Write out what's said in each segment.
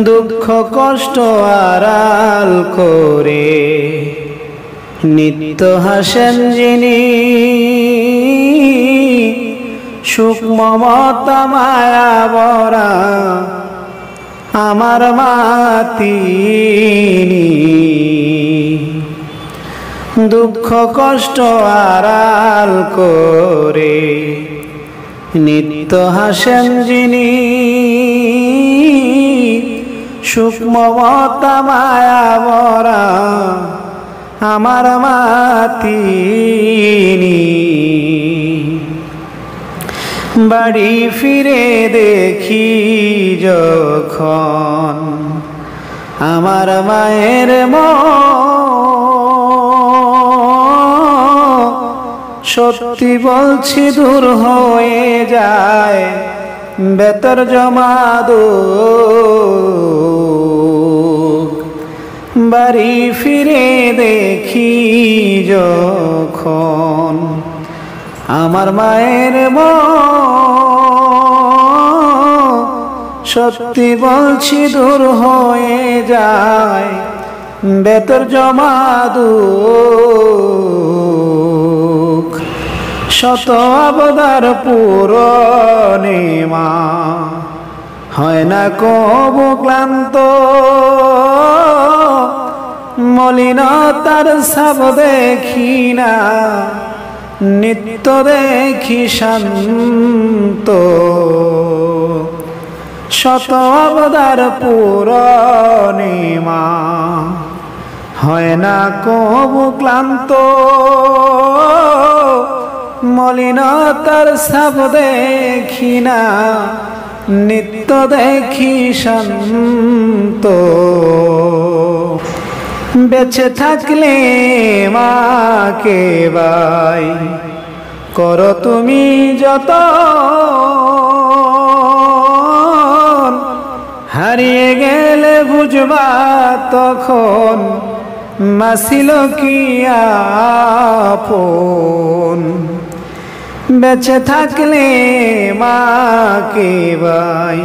দুঃখ কষ্ট আড়াল করে নিত্য হাসেন যিনি, সুখ মমতা মায়া ভরা আমার মা তিনি। দুঃখ কষ্ট আড়াল করে নিত্য হাসেন যিনি, সুখ মমতা মায়া ভরা আমার মা তিনি। বাড়ি ফিরে দেখি যখন আমার মায়ের সত্যি বলছি দূর হয়ে যায় বেতর জমা দুঃখ। বাড়ি ফিরে দেখি যখন আমার মায়ের সত্যি বলছি দূর হয়ে যায় বেতর জমা দুঃখ। শত আবদার পূরণে মা হয় না কবু ক্লান্ত, মলিনতার ছাপ দেখি না নিত্য দেখি শান্ত। শত আবদার পূরণে মা হয় না কবু ক্লান্ত, মলিনতার ছাপ দেখি না নিত্য দেখি শান্ত। বেঁচে থাকলে মাকে বাই করো তুমি যত, হারিয়ে গেলে বুঝবা তখন মা ছিল কি আপন। বেঁচে থাকলে মাকে বাই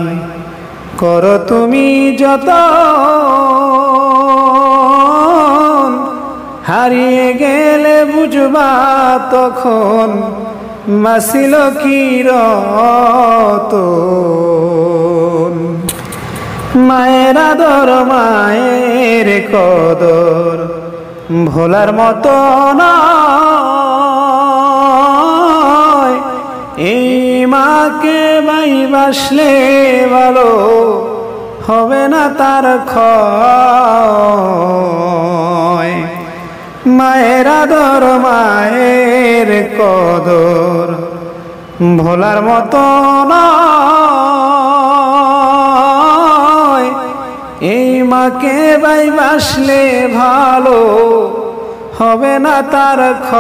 করো তুমি যত, হারিয়ে গেলে বুঝবা তখন মা ছিল কি রতন। মায়ের আদর মায়ের কদর ভোলার মতো নয়, এই মাকে ভালোবাসলে ভালো হবে না তার ক্ষয়। মায়ের আদর মায়ের কদর ভোলার মতো নয়, এই মাকে ভালোবাসলে ভালো হবে না তার ক্ষয়।